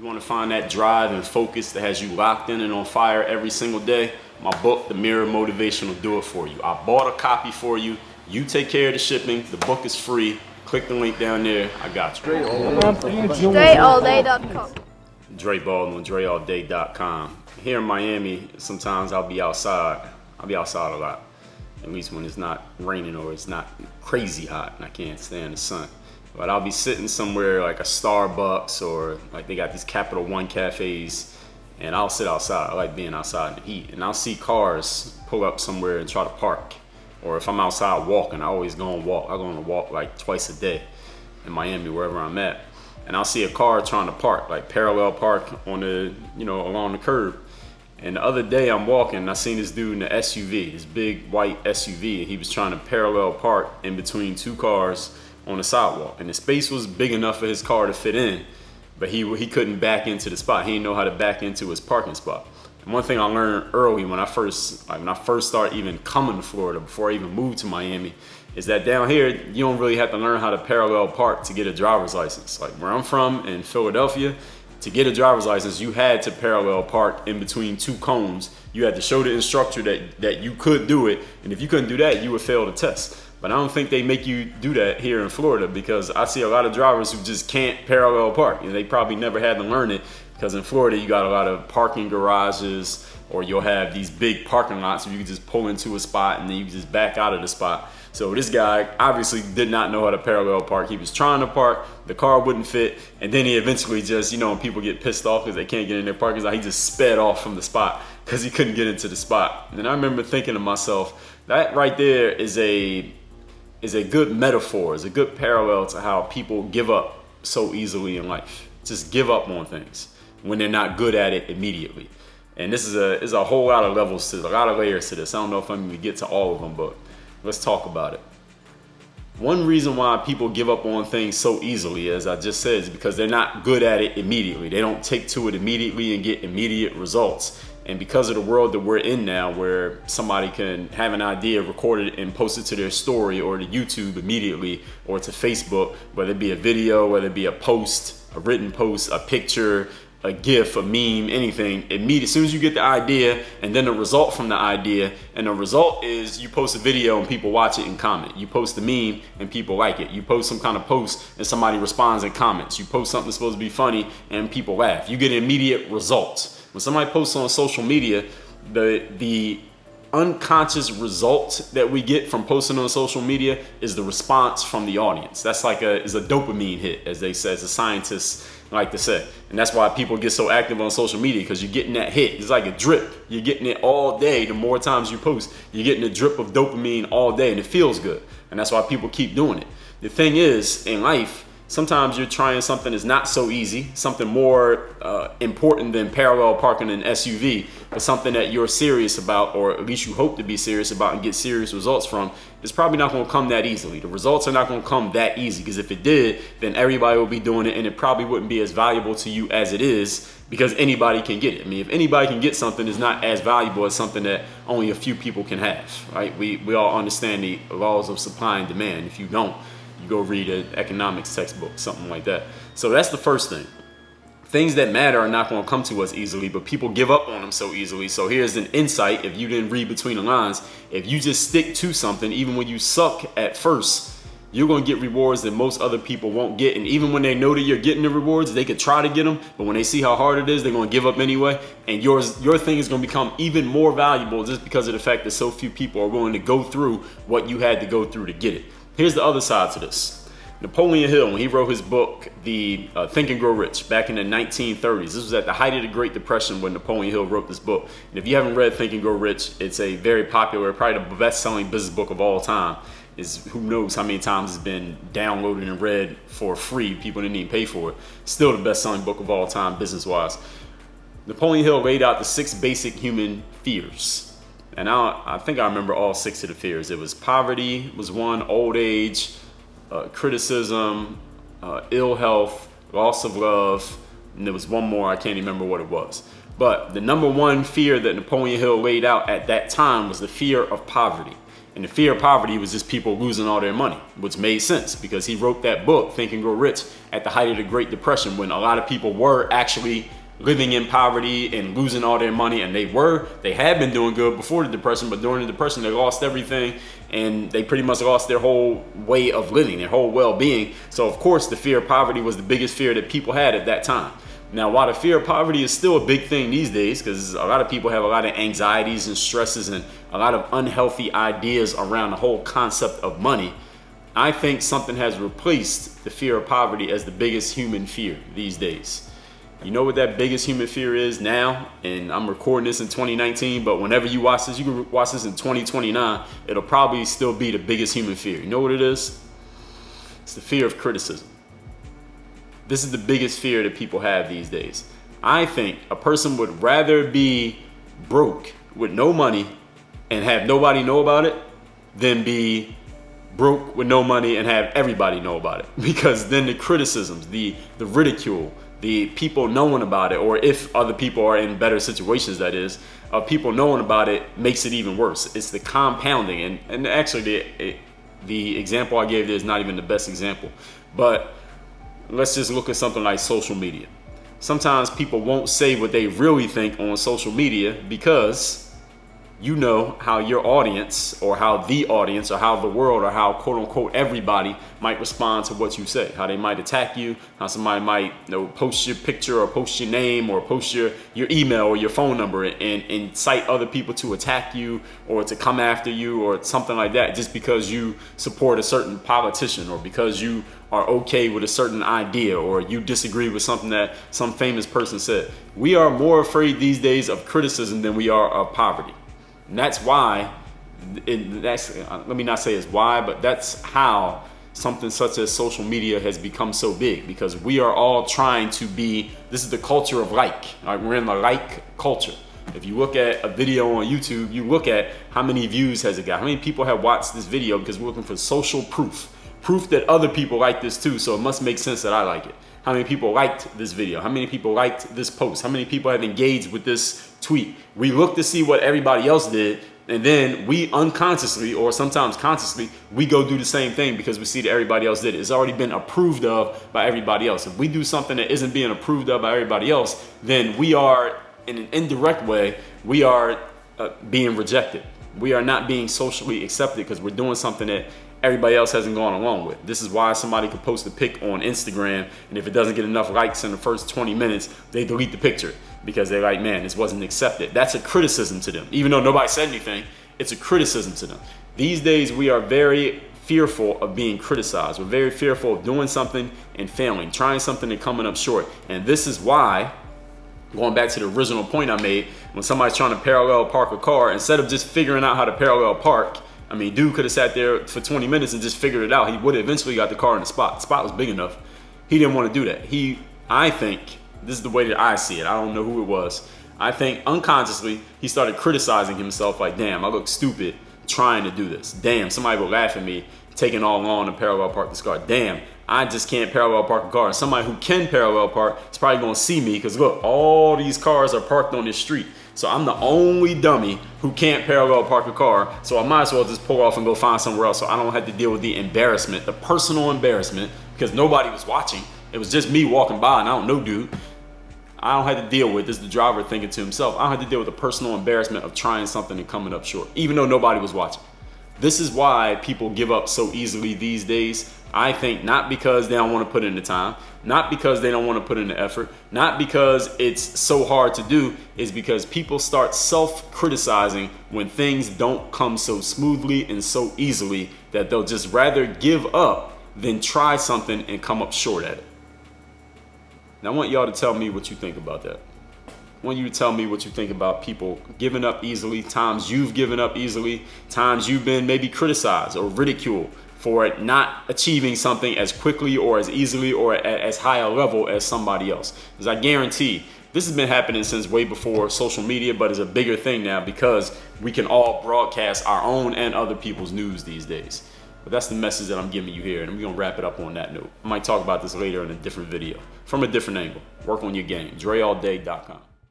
You want to find that drive and focus that has you locked in and on fire every single day? My book, The Mirror Motivation, will do it for you. I bought a copy for you. You take care of the shipping. The book is free. Click the link down there. I got you. DreAllDay.com. Dre Baldwin, DreAllDay.com. Here in Miami, sometimes I'll be outside. I'll be outside a lot. At least when it's not raining or it's not crazy hot and I can't stand the sun. But I'll be sitting somewhere like a Starbucks or like they got these Capital One cafes, and I'll sit outside. I like being outside in the heat. And I'll see cars pull up somewhere and try to park. Or if I'm outside walking, I always go and walk. I go on a walk like twice a day in Miami, wherever I'm at. And I'll see a car trying to park, like parallel park on the, along the curb. And the other day I'm walking and I seen this dude in the SUV, this big white SUV, and he was trying to parallel park in between two cars on the sidewalk. And the space was big enough for his car to fit in, but he couldn't back into the spot. He didn't know how to back into his parking spot. And one thing I learned early when I first started even coming to Florida, before I even moved to Miami, is that down here, you don't really have to learn how to parallel park to get a driver's license. Like where I'm from in Philadelphia, to get a driver's license, you had to parallel park in between two cones. You had to show the instructor that you could do it. And if you couldn't do that, you would fail the test. But I don't think they make you do that here in Florida, because I see a lot of drivers who just can't parallel park. And they probably never had to learn it, because in Florida, you got a lot of parking garages, or you'll have these big parking lots where you can just pull into a spot and then you can just back out of the spot. So this guy obviously did not know how to parallel park. He was trying to park, the car wouldn't fit, and then he eventually just, when people get pissed off because they can't get in their parking lot, he just sped off from the spot because he couldn't get into the spot. And I remember thinking to myself, that right there is a good metaphor, is a good parallel to how people give up so easily in life. Just give up on things when they're not good at it immediately. And this is a whole lot of levels to it, a lot of layers to this. I don't know if I'm going to get to all of them, but let's talk about it. One reason why people give up on things so easily, as I just said, is because they're not good at it immediately. They don't take to it immediately and get immediate results. And because of the world that we're in now, where somebody can have an idea, record it and post it to their story or to YouTube immediately, or to Facebook, whether it be a video, whether it be a post, a written post, a picture, a GIF, a meme, anything, as soon as you get the idea and then the result from the idea, and the result is you post a video and people watch it and comment. You post a meme and people like it. You post some kind of post and somebody responds and comments. You post something that's supposed to be funny and people laugh. You get immediate results. When somebody posts on social media, the unconscious result that we get from posting on social media is the response from the audience. That's is a dopamine hit, as they say, as the scientists like to say. And that's why people get so active on social media, because you're getting that hit. It's like a drip. You're getting it all day. The more times you post, you're getting a drip of dopamine all day, and it feels good. And that's why people keep doing it. The thing is, in life, sometimes you're trying something that's not so easy, something more important than parallel parking an SUV, but something that you're serious about, or at least you hope to be serious about and get serious results from. It's probably not going to come that easily. The results are not going to come that easy, because if it did, then everybody would be doing it, and it probably wouldn't be as valuable to you as it is, because anybody can get it. I mean, if anybody can get something, it's not as valuable as something that only a few people can have, right? We all understand the laws of supply and demand. If you don't, you go read an economics textbook, something like that. So that's the first thing. Things that matter are not going to come to us easily, but people give up on them so easily. So here's an insight, if you didn't read between the lines. If you just stick to something, even when you suck at first, you're going to get rewards that most other people won't get. And even when they know that you're getting the rewards, they could try to get them, but when they see how hard it is, they're going to give up anyway. And your thing is going to become even more valuable just because of the fact that so few people are willing to go through what you had to go through to get it. Here's the other side to this. Napoleon Hill, when he wrote his book, Think and Grow Rich, back in the 1930s. This was at the height of the Great Depression when Napoleon Hill wrote this book. And if you haven't read Think and Grow Rich, it's a very popular, probably the best-selling business book of all time. Who knows how many times it's been downloaded and read for free. People didn't even pay for it. Still the best-selling book of all time, business-wise. Napoleon Hill laid out the 6 basic human fears. And I think I remember all 6 of the fears. It was poverty was one, old age, criticism, ill health, loss of love, and there was one more, I can't remember what it was. But the number one fear that Napoleon Hill laid out at that time was the fear of poverty. And the fear of poverty was just people losing all their money, which made sense because he wrote that book, Think and Grow Rich, at the height of the Great Depression, when a lot of people were actually living in poverty and losing all their money. And they had been doing good before the Depression, but during the Depression, they lost everything and they pretty much lost their whole way of living, their whole well-being. So of course, the fear of poverty was the biggest fear that people had at that time. Now, while the fear of poverty is still a big thing these days, because a lot of people have a lot of anxieties and stresses and a lot of unhealthy ideas around the whole concept of money, I think something has replaced the fear of poverty as the biggest human fear these days. You know what that biggest human fear is now? And I'm recording this in 2019, but whenever you watch this, you can watch this in 2029, it'll probably still be the biggest human fear. You know what it is? It's the fear of criticism. This is the biggest fear that people have these days. I think a person would rather be broke with no money and have nobody know about it than be broke with no money and have everybody know about it. Because then the criticisms, the ridicule, the people knowing about it, or if other people are in better situations, that is, people knowing about it makes it even worse. It's the compounding. And actually the example I gave there is not even the best example. But let's just look at something like social media. Sometimes people won't say what they really think on social media because you know how your audience or how the audience or how the world or how quote unquote everybody might respond to what you say, how they might attack you, how somebody might post your picture or post your name or post your email or your phone number and incite other people to attack you or to come after you or something like that just because you support a certain politician or because you are okay with a certain idea or you disagree with something that some famous person said. We are more afraid these days of criticism than we are of poverty. And that's why, let me not say it's why, but that's how something such as social media has become so big, because we are all trying to be, this is the culture of like. All right, we're in the like culture. If you look at a video on YouTube, you look at how many views has it got, how many people have watched this video because we're looking for social proof that other people like this too, so it must make sense that I like it. How many people liked this video? How many people liked this post? How many people have engaged with this tweet? We look to see what everybody else did, and then we unconsciously or sometimes consciously, we go do the same thing because we see that everybody else did it. It's already been approved of by everybody else. If we do something that isn't being approved of by everybody else, then we are, in an indirect way, we are being rejected. We are not being socially accepted because we're doing something that everybody else hasn't gone along with. This is why somebody could post a pic on Instagram, and if it doesn't get enough likes in the first 20 minutes, they delete the picture because they're like, man, this wasn't accepted. That's a criticism to them. Even though nobody said anything, it's a criticism to them. These days, we are very fearful of being criticized. We're very fearful of doing something and failing, trying something and coming up short. And this is why, going back to the original point I made, when somebody's trying to parallel park a car, instead of just figuring out how to parallel park, I mean, dude could have sat there for 20 minutes and just figured it out. He would have eventually got the car in the spot. The spot was big enough. He didn't want to do that. I think, this is the way that I see it. I don't know who it was. I think unconsciously, he started criticizing himself like, damn, I look stupid trying to do this. Damn, somebody will laugh at me taking all along to parallel park this car. Damn, I just can't parallel park a car. And somebody who can parallel park is probably going to see me because look, all these cars are parked on this street. So I'm the only dummy who can't parallel park a car. So I might as well just pull off and go find somewhere else so I don't have to deal with the embarrassment, the personal embarrassment, because nobody was watching. It was just me walking by and I don't know, dude. I don't have to deal with this, the driver thinking to himself. I don't have to deal with the personal embarrassment of trying something and coming up short, even though nobody was watching. This is why people give up so easily these days. I think not because they don't want to put in the time, not because they don't want to put in the effort, not because it's so hard to do, is because people start self-criticizing when things don't come so smoothly and so easily that they'll just rather give up than try something and come up short at it. Now I want y'all to tell me what you think about that. I want you to tell me what you think about people giving up easily, times you've given up easily, times you've been maybe criticized or ridiculed for it not achieving something as quickly or as easily or at as high a level as somebody else. Because I guarantee this has been happening since way before social media, but it's a bigger thing now because we can all broadcast our own and other people's news these days. But that's the message that I'm giving you here, and we're gonna wrap it up on that note. I might talk about this later in a different video, from a different angle. Work on your game. DreAllDay.com.